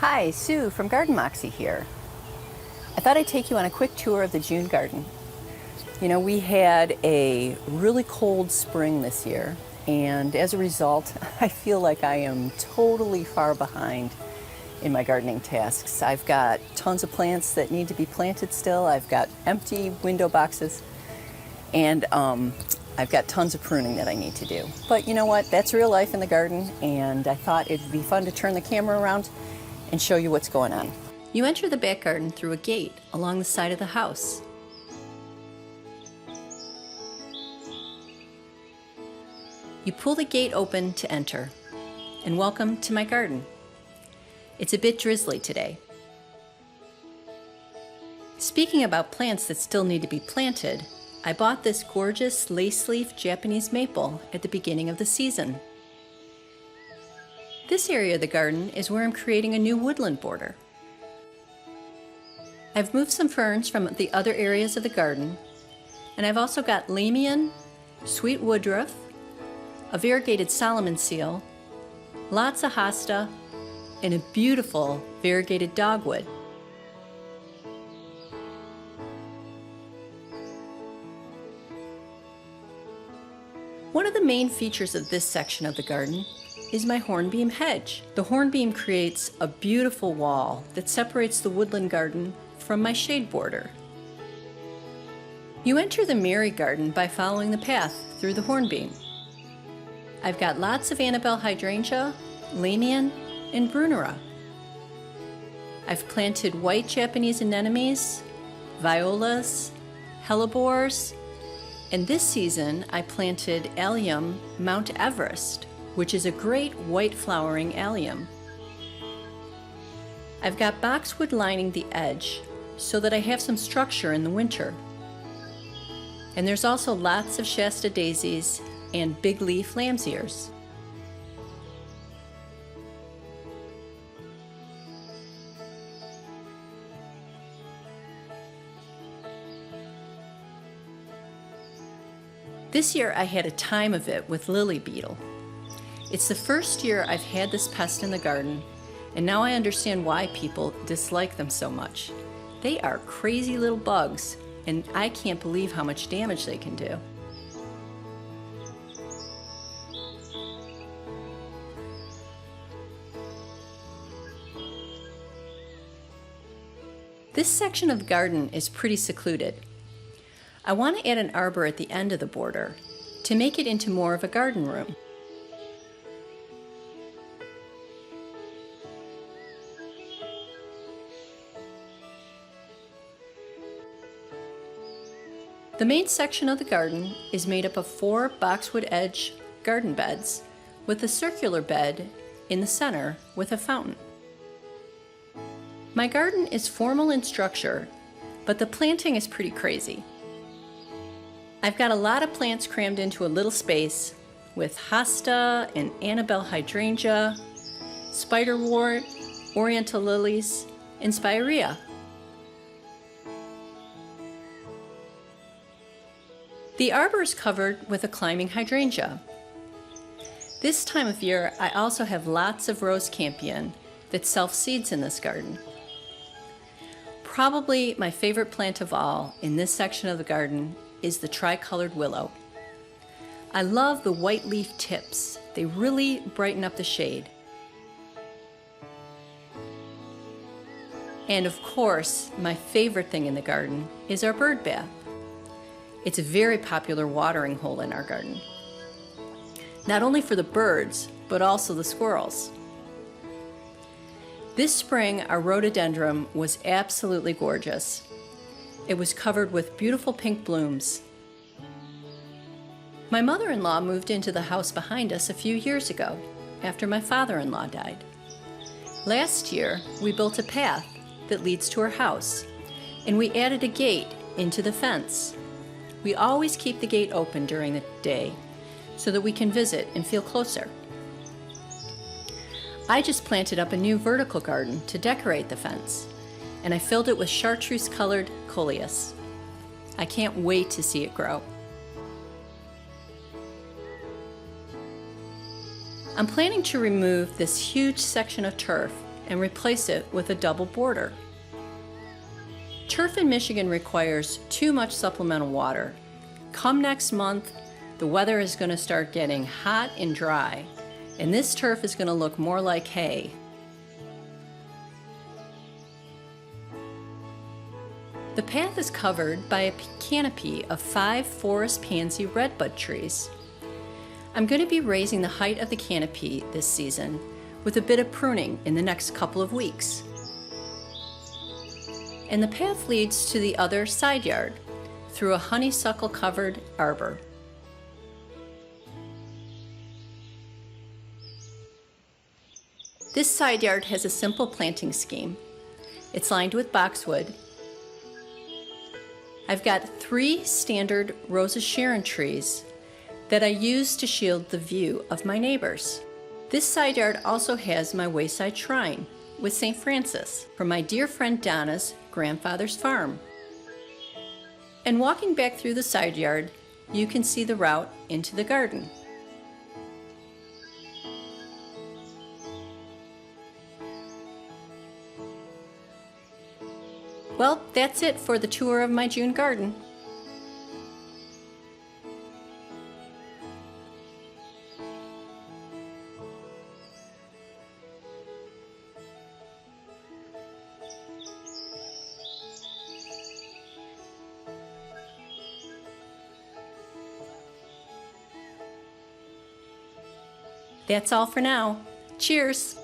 Hi, Sue from Garden Moxie here. I thought I'd take you on a quick tour of the June garden. You know, we had a really cold spring this year, and as a result, I feel like I am totally far behind in my gardening tasks. I've got tons of plants that need to be planted still. I've got empty window boxes, and I've got tons of pruning that I need to do. But you know what? That's real life in the garden, and I thought it'd be fun to turn the camera around and show you what's going on. You enter the back garden through a gate along the side of the house. You pull the gate open to enter, and welcome to my garden. It's a bit drizzly today. Speaking about plants that still need to be planted, I bought this gorgeous lace leaf Japanese maple at the beginning of the season. This area of the garden is where I'm creating a new woodland border. I've moved some ferns from the other areas of the garden, and I've also got lamian, sweet woodruff, a variegated Solomon seal, lots of hosta, and a beautiful variegated dogwood. One of the main features of this section of the garden is my hornbeam hedge. The hornbeam creates a beautiful wall that separates the woodland garden from my shade border. You enter the Mary garden by following the path through the hornbeam. I've got lots of Annabelle hydrangea, lamian, and brunera. I've planted white Japanese anemones, violas, hellebores, and this season I planted allium Mount Everest, which is a great white flowering allium. I've got boxwood lining the edge so that I have some structure in the winter. And there's also lots of Shasta daisies and big leaf lamb's ears. This year I had a time of it with lily beetle. It's the first year I've had this pest in the garden, and now I understand why people dislike them so much. They are crazy little bugs, and I can't believe how much damage they can do. This section of the garden is pretty secluded. I want to add an arbor at the end of the border to make it into more of a garden room. The main section of the garden is made up of 4 boxwood edge garden beds with a circular bed in the center with a fountain. My garden is formal in structure, but the planting is pretty crazy. I've got a lot of plants crammed into a little space with hosta and Annabelle hydrangea, spiderwort, oriental lilies, and spirea. The arbor is covered with a climbing hydrangea. This time of year, I also have lots of rose campion that self-seeds in this garden. Probably my favorite plant of all in this section of the garden is the tricolored willow. I love the white leaf tips. They really brighten up the shade. And of course, my favorite thing in the garden is our bird bath. It's a very popular watering hole in our garden, not only for the birds, but also the squirrels. This spring, our rhododendron was absolutely gorgeous. It was covered with beautiful pink blooms. My mother-in-law moved into the house behind us a few years ago, after my father-in-law died. Last year, we built a path that leads to her house, and we added a gate into the fence. We always keep the gate open during the day so that we can visit and feel closer. I just planted up a new vertical garden to decorate the fence, and I filled it with chartreuse-colored coleus. I can't wait to see it grow. I'm planning to remove this huge section of turf and replace it with a double border. Turf in Michigan requires too much supplemental water. Come next month, the weather is going to start getting hot and dry, and this turf is going to look more like hay. The path is covered by a canopy of 5 forest pansy redbud trees. I'm going to be raising the height of the canopy this season with a bit of pruning in the next couple of weeks. And the path leads to the other side yard through a honeysuckle covered arbor. This side yard has a simple planting scheme. It's lined with boxwood. I've got 3 standard Rose of Sharon trees that I use to shield the view of my neighbors. This side yard also has my wayside shrine with St. Francis from my dear friend Donna's grandfather's farm. And walking back through the side yard, you can see the route into the garden. Well, that's it for the tour of my June garden. That's all for now. Cheers!